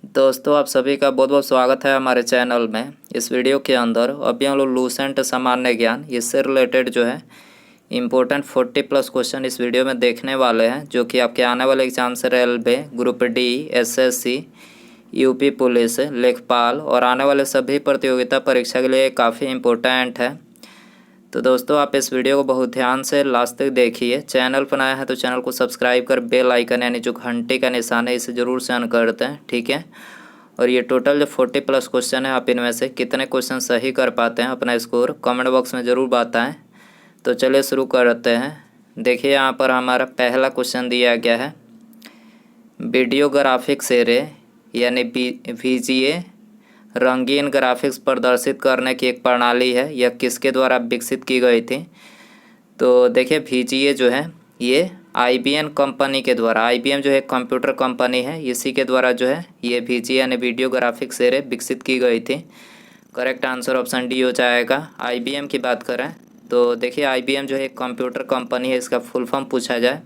दोस्तों आप सभी का बहुत बहुत स्वागत है हमारे चैनल में। इस वीडियो के अंदर अभी हम लोग लूसेंट सामान्य ज्ञान इससे रिलेटेड जो है इम्पोर्टेंट 40+ क्वेश्चन इस वीडियो में देखने वाले हैं, जो कि आपके आने वाले एग्जाम से railway group D, SSC, UP police, लेखपाल और आने वाले सभी प्रतियोगिता परीक्षा के लिए काफ़ी इम्पोर्टेंट है। तो दोस्तों आप इस वीडियो को बहुत ध्यान से लास्ट तक देखिए। चैनल पर नया है तो चैनल को सब्सक्राइब कर बेल आइकन यानी जो घंटे का निशान है इसे ज़रूर से ऑन कर दें, ठीक है। और ये टोटल जो 40+ क्वेश्चन है, आप इनमें से कितने क्वेश्चन सही कर पाते हैं अपना स्कोर कमेंट बॉक्स में ज़रूर बताएं। तो चलिए शुरू करते हैं। देखिए यहाँ पर हमारा पहला क्वेश्चन दिया गया है, वीडियो ग्राफिक्स एरे यानी VGA रंगीन ग्राफिक्स प्रदर्शित करने की एक प्रणाली है, यह किसके द्वारा विकसित की गई थी। तो देखिए VGA जो है ये IBM कंपनी के द्वारा, IBM जो है कंप्यूटर कंपनी है, इसी के द्वारा जो है ये VGA यानी वीडियो ग्राफिक्स एरे विकसित की गई थी। करेक्ट आंसर ऑप्शन डी हो जाएगा। IBM की बात करें तो देखिए IBM जो है एक कंप्यूटर कंपनी है, इसका फुल फॉर्म पूछा जाए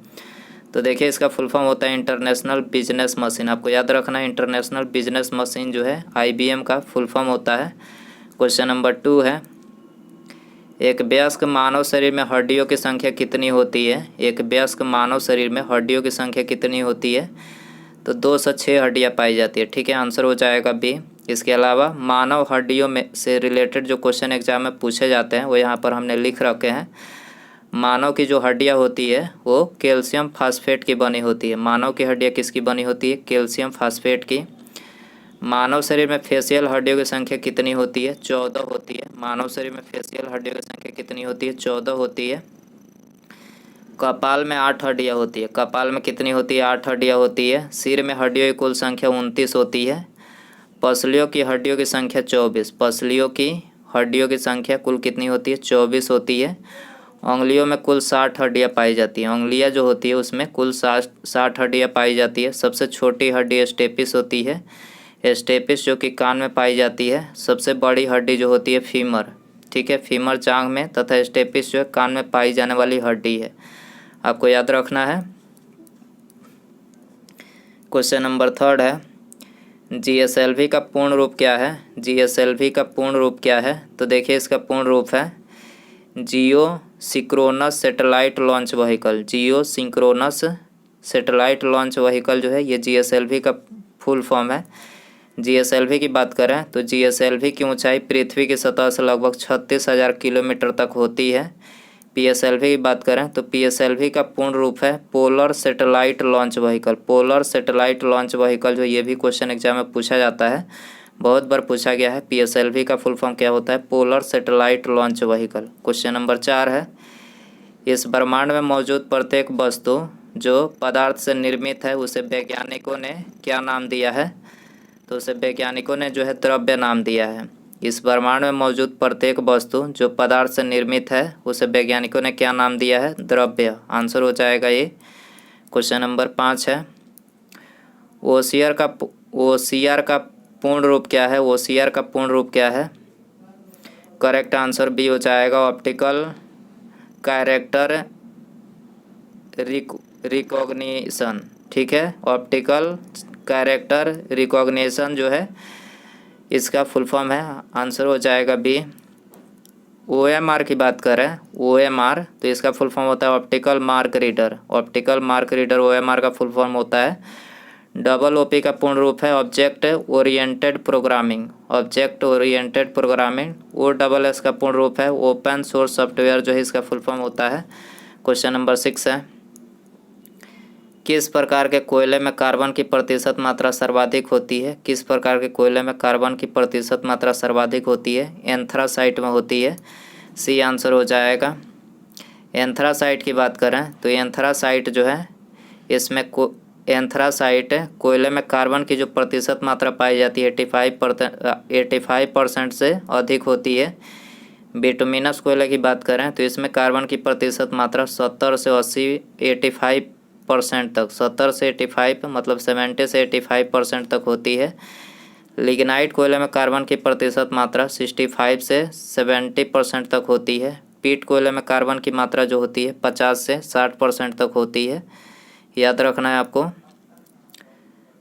तो देखिए इसका फुल फॉर्म होता है इंटरनेशनल बिजनेस मशीन। आपको याद रखना है इंटरनेशनल बिजनेस मशीन जो है IBM का फुल फॉर्म होता है। क्वेश्चन नंबर 2 है, एक वयस्क मानव शरीर में हड्डियों की संख्या कितनी होती है। एक वयस्क मानव शरीर में हड्डियों की संख्या कितनी होती है। तो 2 से 6 हड्डियाँ पाई जाती है, ठीक है। आंसर हो जाएगा बी। इसके अलावा मानव हड्डियों में से रिलेटेड जो क्वेश्चन एग्जाम में पूछे जाते हैं वो यहाँ पर हमने लिख रखे हैं। मानव की जो हड्डियाँ होती है वो कैल्शियम फास्फेट की बनी होती है। मानव की हड्डियाँ किसकी बनी होती है, कैल्शियम फास्फेट की। मानव शरीर में फेशियल हड्डियों की संख्या कितनी होती है, 14 होती है। मानव शरीर में फेशियल हड्डियों की संख्या कितनी होती है, 14 होती है। कपाल में 8 हड्डियाँ होती है। कपाल में कितनी होती है, 8 हड्डियाँ होती है। सिर में हड्डियों की कुल संख्या 29 होती है। पसलियों की हड्डियों की संख्या 24। पसलियों की हड्डियों की संख्या कुल कितनी होती है, 24 होती है। उंगलियों में कुल 60 हड्डियाँ पाई जाती हैं। उंगलियाँ जो होती है उसमें कुल 60 हड्डियाँ पाई जाती है। सबसे छोटी हड्डी स्टेपिस होती है। स्टेपिस जो कि कान में पाई जाती है। सबसे बड़ी हड्डी जो होती है फीमर, ठीक है। फीमर जांघ में तथा स्टेपिस जो है कान में पाई जाने वाली हड्डी है, आपको याद रखना है। क्वेश्चन नंबर 3 है, GSLV का पूर्ण रूप क्या है। GSLV का पूर्ण रूप क्या है। तो देखिए इसका पूर्ण रूप है जियो सिंक्रोनस सैटेलाइट लॉन्च व्हीकल। जियो सिंक्रोनस सैटेलाइट लॉन्च व्हीकल जो है ये GSLV का फुल फॉर्म है। GSLV की बात करें तो GSLV की ऊंचाई पृथ्वी की सतह से लगभग 36,000 किलोमीटर तक होती है। PSLV की बात करें तो PSLV का पूर्ण रूप है polar satellite launch vehicle. Polar satellite launch vehicle जो ये भी क्वेश्चन एग्जाम में पूछा जाता है, बहुत बार पूछा गया है। PSLV का फुल फॉर्म क्या होता है, polar satellite launch vehicle. Question number 4 है, इस ब्रह्मांड में मौजूद प्रत्येक वस्तु जो पदार्थ से निर्मित है उसे वैज्ञानिकों ने क्या नाम दिया है। तो उसे वैज्ञानिकों ने जो है द्रव्य नाम दिया है। इस ब्रह्मांड में मौजूद प्रत्येक वस्तु जो पदार्थ से निर्मित है उसे वैज्ञानिकों ने क्या नाम दिया है, द्रव्य। आंसर हो जाएगा ये। क्वेश्चन नंबर 5 है, ओसियर का पूर्ण रूप क्या है। ओसियर का पूर्ण रूप क्या है। करेक्ट आंसर बी हो जाएगा, ऑप्टिकल कैरेक्टर रिकॉग्निशन, ठीक है। ऑप्टिकल कैरेक्टर रिकॉग्निशन जो है इसका फुल फॉर्म है। आंसर हो जाएगा बी। OMR की बात करें, OMR तो इसका फुल फॉर्म होता है optical mark reader. Optical mark reader OMR का फुल फॉर्म होता है। OOP का पूर्ण रूप है object oriented programming. Object oriented programming. OSS का पूर्ण रूप है ओपन सोर्स सॉफ्टवेयर जो है इसका फुल फॉर्म होता है। क्वेश्चन नंबर 6 है, किस प्रकार के कोयले में कार्बन की प्रतिशत मात्रा सर्वाधिक होती है। किस प्रकार के कोयले में कार्बन की प्रतिशत मात्रा सर्वाधिक होती है। एंथ्रासाइट में होती है। सी आंसर हो जाएगा। एंथ्रासाइट की बात करें तो एंथ्रासाइट जो है इसमें एंथ्रासाइट कोयले में कार्बन की जो प्रतिशत मात्रा पाई जाती है 85% से अधिक होती है। बिटुमिनस कोयले की बात करें तो इसमें कार्बन की प्रतिशत मात्रा 70 से 85% तक, 70 से 85 मतलब 70 से 85% तक होती है। लिग्नाइट कोयले में कार्बन की प्रतिशत मात्रा 65 से 70% तक होती है। पीट कोयले में कार्बन की मात्रा जो होती है 50 से 60% तक होती है, याद रखना है आपको।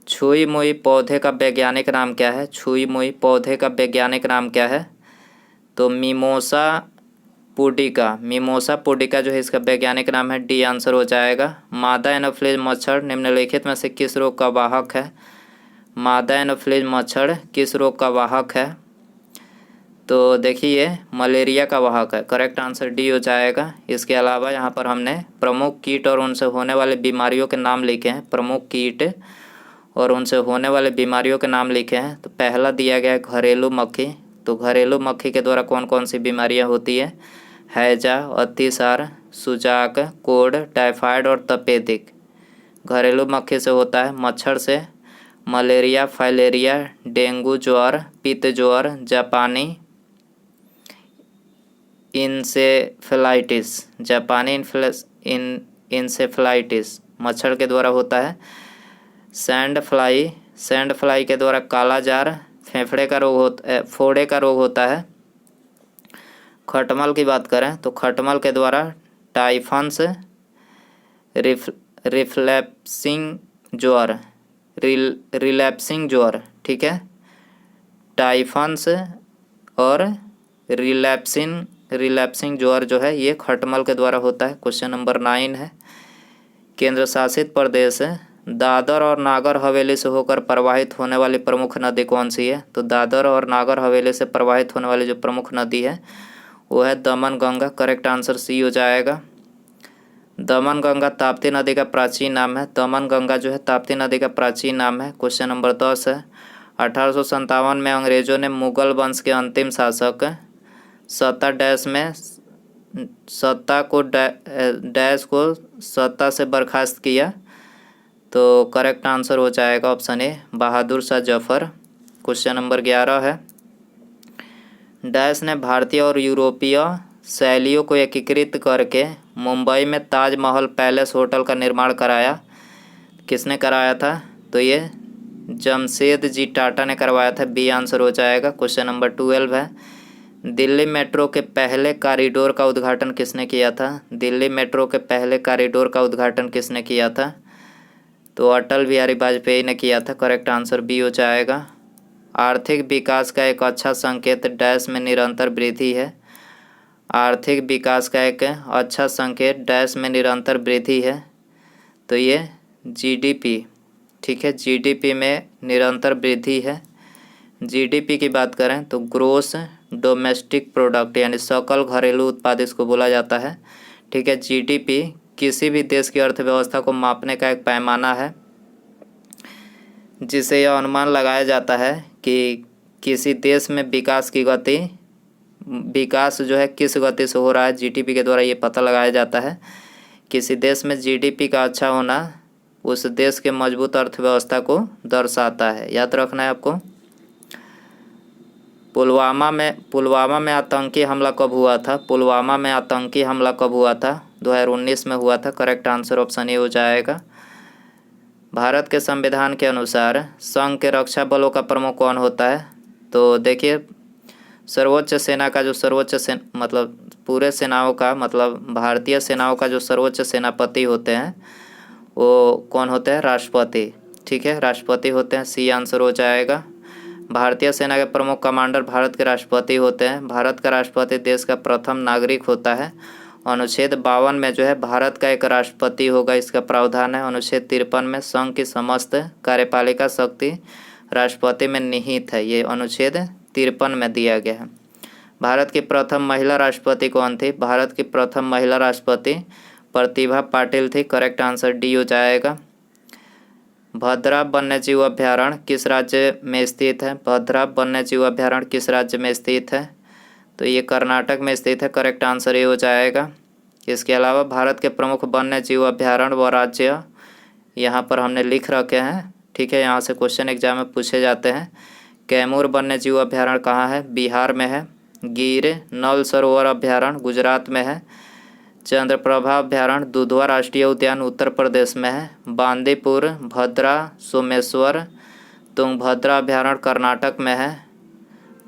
छुई मुई पौधे का वैज्ञानिक नाम क्या है? छुई मुई पौधे का वैज्ञानिक नाम क्या है? तो मिमोसा पुडिका। मिमोसा पुडिका जो है इसका वैज्ञानिक नाम है। डी आंसर हो जाएगा। मादा एनोफ्लिज मच्छर निम्नलिखित में से किस रोग का वाहक है? मादा एनोफ्लिज मच्छर किस रोग का वाहक है? तो देखिए मलेरिया का वाहक है। करेक्ट आंसर डी हो जाएगा। इसके अलावा यहाँ पर हमने प्रमुख कीट और उनसे होने वाले बीमारियों के नाम लिखे हैं। प्रमुख कीट और उनसे होने वाले बीमारियों के नाम लिखे हैं। तो पहला दिया गया है घरेलू मक्खी। तो घरेलू मक्खी के द्वारा कौन कौन सी बीमारियां होती है? हैजा, अतिसार, सुजाक, कोढ़, टाइफाइड और तपेदिक। घरेलू मक्खी से होता है। मच्छर से मलेरिया, फाइलेरिया, डेंगू ज्वर, पित्त ज्वर, जापानी इंसेफेलाइटिस। जापानी इंसेफेलाइटिस मच्छर के द्वारा होता है। सैंड फ्लाई के द्वारा काला जार, फेफड़े का रोग होता, फोड़े का रोग होता है। खटमल की बात करें तो खटमल के द्वारा टाइफन्स, रिफ्लैप्सिंग ज्वर, रिलैप्सिंग ज्वर, ठीक है। टाइफन्स और रिलैप्सिंग ज्वर जो है ये खटमल के द्वारा होता है। क्वेश्चन नंबर 9 है। केंद्र शासित प्रदेश दादर और नागर हवेली से होकर प्रवाहित होने वाली प्रमुख नदी कौन सी है? तो दादर और नागर हवेली से प्रवाहित होने वाली जो प्रमुख नदी है वो है दमन गंगा। करेक्ट आंसर सी हो जाएगा। दमन गंगा ताप्ती नदी का प्राचीन नाम है। दमन गंगा जो है ताप्ती नदी का प्राचीन नाम है। क्वेश्चन नंबर 10 है। 1857 में अंग्रेजों ने मुगल वंश के अंतिम शासक डैश को सत्ता से बर्खास्त किया। तो करेक्ट आंसर हो जाएगा option A, Bahadur Shah Zafar. Question number 11 है। डैश ने भारतीय और यूरोपीय शैलियों को एकीकृत करके मुंबई में ताजमहल पैलेस होटल का निर्माण कराया। किसने कराया था? तो ये जमशेद जी टाटा ने करवाया था। बी आंसर हो जाएगा। क्वेश्चन नंबर 12 है। दिल्ली मेट्रो के पहले कॉरिडोर का उद्घाटन किसने किया था? दिल्ली मेट्रो के पहले कॉरिडोर का उद्घाटन किसने किया था? तो अटल बिहारी वाजपेयी ने किया था। करेक्ट आंसर बी हो जाएगा। आर्थिक विकास का एक अच्छा संकेत डैश में निरंतर वृद्धि है। आर्थिक विकास का एक अच्छा संकेत डैश में निरंतर वृद्धि है। तो ये जीडीपी, ठीक है, जीडीपी में निरंतर वृद्धि है। जीडीपी की बात करें तो ग्रोस डोमेस्टिक प्रोडक्ट यानी सकल घरेलू उत्पाद इसको बोला जाता है, ठीक है। जीडीपी किसी भी देश की अर्थव्यवस्था को मापने का एक पैमाना है जिसे यह अनुमान लगाया जाता है कि किसी देश में विकास जो है किस गति से हो रहा है। जीडीपी के द्वारा ये पता लगाया जाता है। किसी देश में जीडीपी का अच्छा होना उस देश के मजबूत अर्थव्यवस्था को दर्शाता है। याद रखना है आपको। पुलवामा में आतंकी हमला कब हुआ था? पुलवामा में आतंकी हमला कब हुआ था? 2019 में हुआ था। करेक्ट आंसर ऑप्शन ए हो जाएगा। भारत के संविधान के अनुसार संघ के रक्षा बलों का प्रमुख कौन होता है? तो देखिए सर्वोच्च सेना का जो मतलब पूरे सेनाओं का मतलब भारतीय सेनाओं का जो सर्वोच्च सेनापति होते हैं वो कौन होते हैं? राष्ट्रपति, ठीक है, राष्ट्रपति होते हैं। सी आंसर हो जाएगा। भारतीय सेना के प्रमुख कमांडर भारत के राष्ट्रपति होते हैं। भारत का राष्ट्रपति देश का प्रथम नागरिक होता है। अनुच्छेद 52 में जो है भारत का एक राष्ट्रपति होगा, इसका प्रावधान है। अनुच्छेद 53 में संघ की समस्त कार्यपालिका शक्ति राष्ट्रपति में निहित है। ये अनुच्छेद 53 में दिया गया है। भारत की प्रथम महिला राष्ट्रपति कौन थी? भारत की प्रथम महिला राष्ट्रपति प्रतिभा पाटिल थी। करेक्ट आंसर डी हो जाएगा। भद्रा वन्यजीव अभ्यारण्य किस राज्य में स्थित है? भद्रा वन्यजीव अभ्यारण्य किस राज्य में स्थित है? तो ये कर्नाटक में स्थित है। करेक्ट आंसर ये हो जाएगा। इसके अलावा भारत के प्रमुख वन्यजीव अभ्यारण्य व राज्य यहाँ पर हमने लिख रखे हैं, ठीक है। यहाँ से क्वेश्चन एग्जाम में पूछे जाते हैं। कैमूर वन्यजीव अभ्यारण्य कहाँ है? बिहार में है। गिर नल सरोवर अभ्यारण्य गुजरात में है। चंद्रप्रभा अभ्यारण्य दुधवा राष्ट्रीय उद्यान उत्तर प्रदेश में है। बांदीपुर भद्रा सोमेश्वर तुंगभद्रा अभ्यारण्य कर्नाटक में है।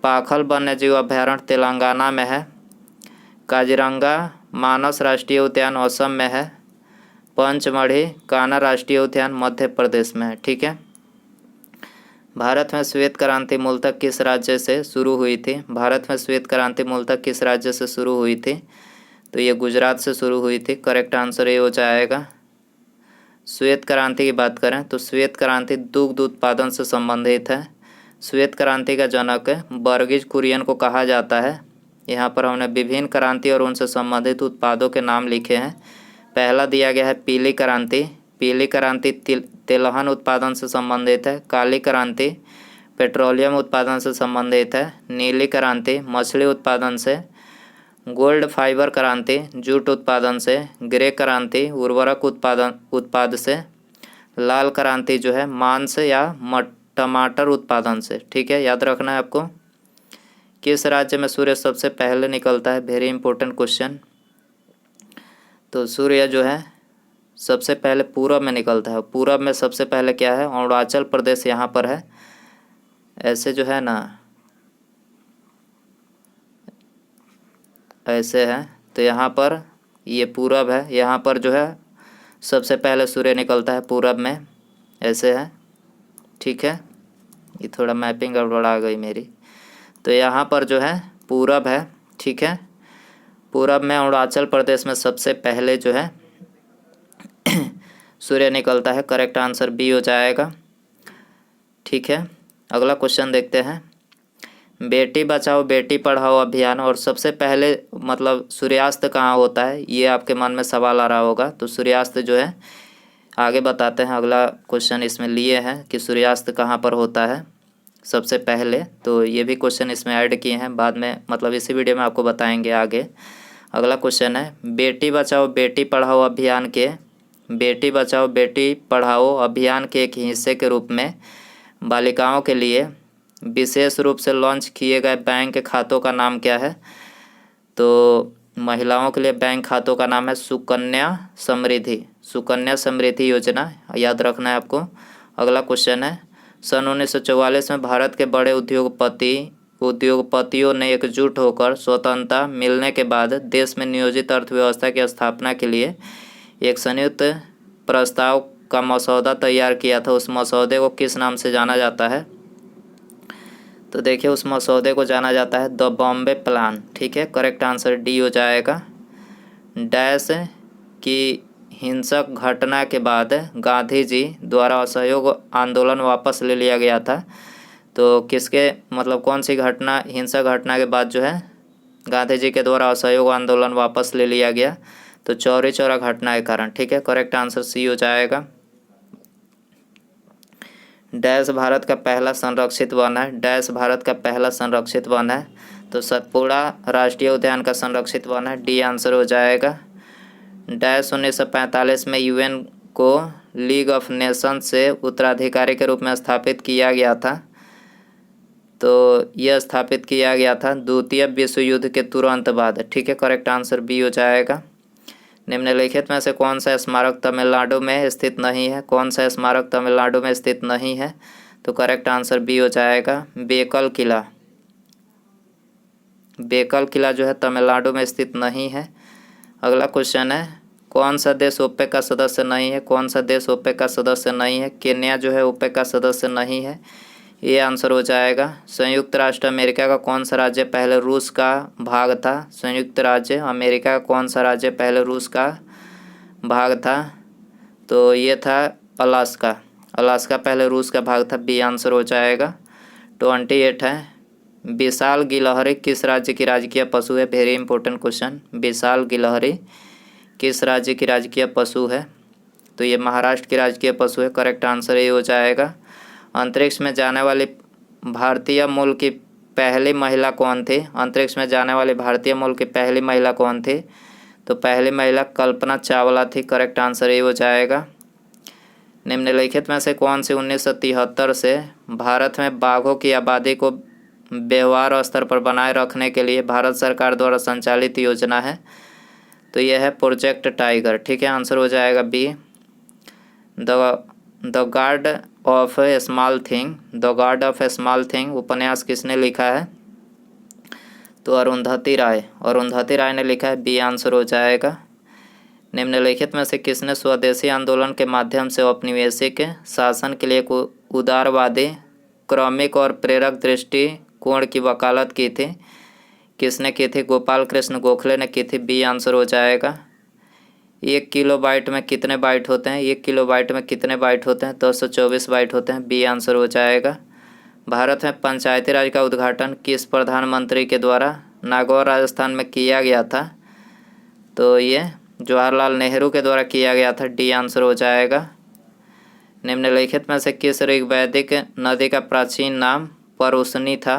पाखल वन्यजीव अभ्यारण्य तेलंगाना में है। काजीरंगा मानस राष्ट्रीय उद्यान असम में है। पंचमढ़ी कान्हा राष्ट्रीय उद्यान मध्य प्रदेश में है, ठीक है। भारत में श्वेत क्रांति मूलतः किस राज्य से शुरू हुई थी? भारत में श्वेत क्रांति मूलतः किस राज्य से शुरू हुई थी? तो ये गुजरात से शुरू हुई थी। करेक्ट आंसर ये हो जाएगा। श्वेत क्रांति की बात करें तो श्वेत क्रांति दुग्ध उत्पादन से संबंधित है। श्वेत क्रांति का जनक वर्गीज कुरियन को कहा जाता है। यहाँ पर हमने विभिन्न क्रांति और उनसे संबंधित उत्पादों के नाम लिखे हैं। पहला दिया गया है पीली क्रांति। पीली क्रांति तिलहन उत्पादन से संबंधित है। काली क्रांति पेट्रोलियम उत्पादन से संबंधित है। नीली क्रांति मछली उत्पादन से। गोल्ड फाइबर क्रांति जूट उत्पादन से। ग्रे क्रांति उर्वरक उत्पाद से। लाल क्रांति जो है मांस या टमाटर उत्पादन से। ठीक है, याद रखना है आपको। किस राज्य में सूर्य सबसे पहले निकलता है? Very important question. तो सूर्य जो है सबसे पहले पूरब में निकलता है। पूरब में सबसे पहले क्या है? अरुणाचल प्रदेश यहाँ पर है। ऐसे जो है ना, ऐसे है तो यहाँ पर ये पूरब है। यहाँ पर जो है सबसे पहले सूर्य निकलता है पूरब में, ऐसे है। ठीक है, ये थोड़ा मैपिंग गड़बड़ा गई मेरी। तो यहाँ पर जो है पूरब है। ठीक है, पूरब में अरुणाचल प्रदेश में सबसे पहले जो है सूर्य निकलता है। करेक्ट आंसर बी हो जाएगा। ठीक है, अगला क्वेश्चन देखते हैं। बेटी बचाओ बेटी पढ़ाओ अभियान और सबसे पहले मतलब सूर्यास्त कहाँ होता है? ये आपके मन में सवाल आ रहा होगा। तो सूर्यास्त जो है आगे बताते हैं। अगला क्वेश्चन इसमें लिए हैं कि सूर्यास्त कहाँ पर होता है सबसे पहले। तो ये भी क्वेश्चन इसमें ऐड किए हैं, बाद में मतलब इसी वीडियो में आपको बताएंगे आगे। अगला क्वेश्चन है बेटी बचाओ बेटी पढ़ाओ अभियान के बेटी बचाओ बेटी पढ़ाओ अभियान के एक हिस्से के रूप में बालिकाओं के लिए विशेष रूप से लॉन्च किए गए बैंक खातों का नाम क्या है? तो महिलाओं के लिए बैंक खातों का नाम है सुकन्या समृद्धि योजना। याद रखना है आपको। अगला क्वेश्चन है सन 1944 में भारत के बड़े उद्योगपतियों ने एकजुट होकर स्वतंत्रता मिलने के बाद देश में नियोजित अर्थव्यवस्था की स्थापना के लिए एक संयुक्त प्रस्ताव का मसौदा तैयार किया था। उस मसौदे को किस नाम से जाना जाता है? तो देखिए, उस मसौदे को जाना जाता है द बॉम्बे प्लान। ठीक है, करेक्ट आंसर डी हो जाएगा। डैश की हिंसक घटना के बाद गांधी जी द्वारा असहयोग आंदोलन वापस ले लिया गया था। तो किसके मतलब कौन सी घटना, हिंसक घटना के बाद जो है गांधी जी के द्वारा असहयोग आंदोलन वापस ले लिया गया? तो चौरी चौरा घटना के कारण। ठीक है, करेक्ट आंसर सी हो जाएगा। डैश भारत का पहला संरक्षित वन है। डैश भारत का पहला संरक्षित वन है। तो सतपुड़ा राष्ट्रीय उद्यान का संरक्षित वन है। डी आंसर हो जाएगा। डैश 1945 में यूएन को लीग ऑफ नेशंस से उत्तराधिकारी के रूप में स्थापित किया गया था। तो यह स्थापित किया गया था द्वितीय विश्व युद्ध के तुरंत बाद। ठीक है, करेक्ट आंसर बी हो जाएगा। निम्नलिखित में से कौन सा स्मारक तमिलनाडु में स्थित नहीं है? कौन सा स्मारक तमिलनाडु में स्थित नहीं है? तो करेक्ट आंसर बी हो जाएगा। बेकल किला जो है तमिलनाडु में स्थित नहीं है। अगला क्वेश्चन है कौन सा देश ओपेक का सदस्य नहीं है? कौन सा देश ओपेक का सदस्य नहीं है? केन्या जो है ओपेक का सदस्य नहीं है। ये आंसर हो जाएगा। संयुक्त राष्ट्र अमेरिका का कौन सा राज्य पहले रूस का भाग था? संयुक्त राज्य अमेरिका का कौन सा राज्य पहले रूस का भाग था? तो ये था अलास्का पहले रूस का भाग था। बी आंसर हो जाएगा। 28 है विशाल गिलहरी किस राज्य की राजकीय पशु है? Very important question. विशाल गिलहरी किस राज्य की राजकीय पशु है? तो ये महाराष्ट्र की राजकीय पशु है। करेक्ट आंसर ये हो जाएगा। अंतरिक्ष में जाने वाली भारतीय मूल की पहली महिला कौन थी? अंतरिक्ष में जाने वाली भारतीय मूल की पहली महिला कौन थी? तो पहली महिला कल्पना चावला थी। करेक्ट आंसर ये हो जाएगा। निम्नलिखित में से कौन सी 1973 से भारत में बाघों की आबादी को व्यवहार स्तर पर बनाए रखने के लिए भारत सरकार द्वारा संचालित योजना है? तो यह है प्रोजेक्ट टाइगर। ठीक है, आंसर हो जाएगा B. The guard of a small thing उपन्यास किसने लिखा है? तो अरुंधति राय ने लिखा है। बी आंसर हो जाएगा। निम्नलिखित में से किसने स्वदेशी आंदोलन के माध्यम से औपनिवेशिक शासन के लिए एक उदारवादी क्रमिक और प्रेरक दृष्टिकोण की वकालत की थी? किसने की थी? गोपाल कृष्ण गोखले ने की थी। बी आंसर हो जाएगा। 1 किलोबाइट में कितने बाइट होते हैं? 1 किलोबाइट में कितने बाइट होते हैं? 224 बाइट होते हैं। बी आंसर हो जाएगा। भारत में पंचायती राज का उद्घाटन किस प्रधानमंत्री के द्वारा नागौर राजस्थान में किया गया था? तो ये जवाहरलाल नेहरू के द्वारा किया गया था। डी आंसर हो जाएगा। निम्नलिखित में से किस ऋग्वैदिक नदी का प्राचीन नाम परुशनी था?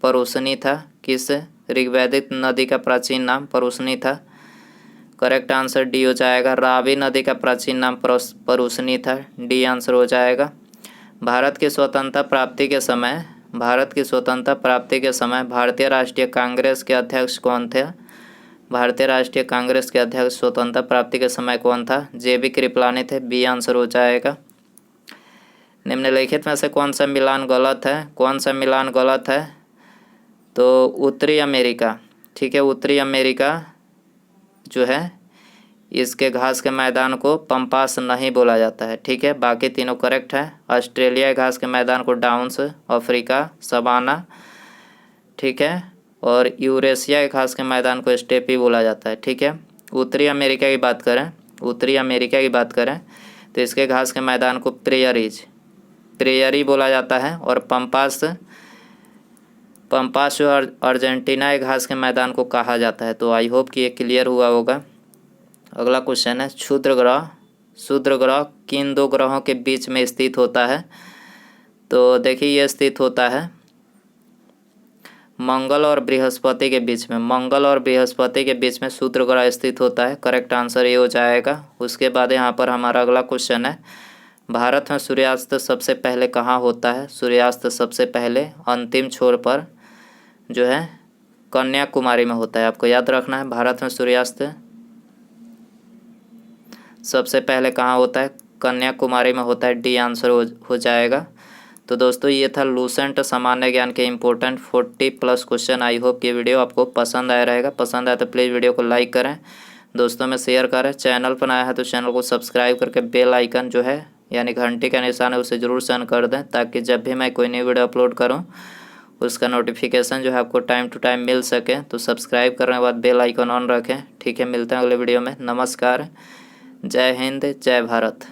परुशनी था। किस ऋग्वैदिक नदी का प्राचीन नाम परुशनी था? करेक्ट आंसर डी हो जाएगा। रावी नदी का प्राचीन नाम परुशनी था। डी आंसर हो जाएगा। भारत की स्वतंत्रता प्राप्ति के समय भारतीय राष्ट्रीय कांग्रेस के अध्यक्ष कौन थे? भारतीय राष्ट्रीय कांग्रेस के अध्यक्ष स्वतंत्रता प्राप्ति के समय कौन था? जे.बी. कृपलानी थे। बी आंसर हो जाएगा। निम्नलिखित में से कौन सा मिलान गलत है? कौन सा मिलान गलत है? तो उत्तरी अमेरिका, ठीक है, उत्तरी अमेरिका जो है इसके घास के मैदान को पंपास नहीं बोला जाता है, ठीक है। बाकी तीनों करेक्ट है। ऑस्ट्रेलिया घास के मैदान को डाउन्स, अफ्रीका सवाना, ठीक है, और यूरेशिया घास के मैदान को स्टेपी बोला जाता है, ठीक है। उत्तरी अमेरिका की बात करें तो इसके घास के मैदान को प्रेयरी बोला जाता है, और पंपास जो अर्जेंटीना घास के मैदान को कहा जाता है। तो आई होप कि ये क्लियर हुआ होगा। अगला क्वेश्चन है, क्षुद्र ग्रह किन दो ग्रहों के बीच में स्थित होता है? तो देखिए ये स्थित होता है मंगल और बृहस्पति के बीच में क्षुद्र ग्रह स्थित होता है। करेक्ट आंसर ये हो जाएगा। उसके बाद यहाँ पर हमारा अगला क्वेश्चन है, भारत में सूर्यास्त सबसे पहले कहाँ होता है? सूर्यास्त सबसे पहले अंतिम छोर पर जो है कन्याकुमारी में होता है। आपको याद रखना है, भारत में सूर्यास्त सबसे पहले कहाँ होता है? कन्याकुमारी में होता है। डी आंसर हो जाएगा। तो दोस्तों ये था लूसेंट सामान्य ज्ञान के इम्पोर्टेंट 40+ क्वेश्चन। आई होप कि वीडियो आपको पसंद आया रहेगा। पसंद आया तो प्लीज़ वीडियो को लाइक करें, दोस्तों में शेयर करें। चैनल पर आया है तो चैनल को सब्सक्राइब करके बेल आइकन जो है यानी घंटी का निशान है उसे ज़रूर सेंड कर दें, ताकि जब भी मैं कोई नई वीडियो अपलोड करूं उसका नोटिफिकेशन जो है आपको टाइम टू टाइम मिल सके। तो सब्सक्राइब करने के बाद बेल आइकन ऑन रखें, ठीक है। मिलते हैं अगले वीडियो में। नमस्कार, जय हिंद, जय भारत।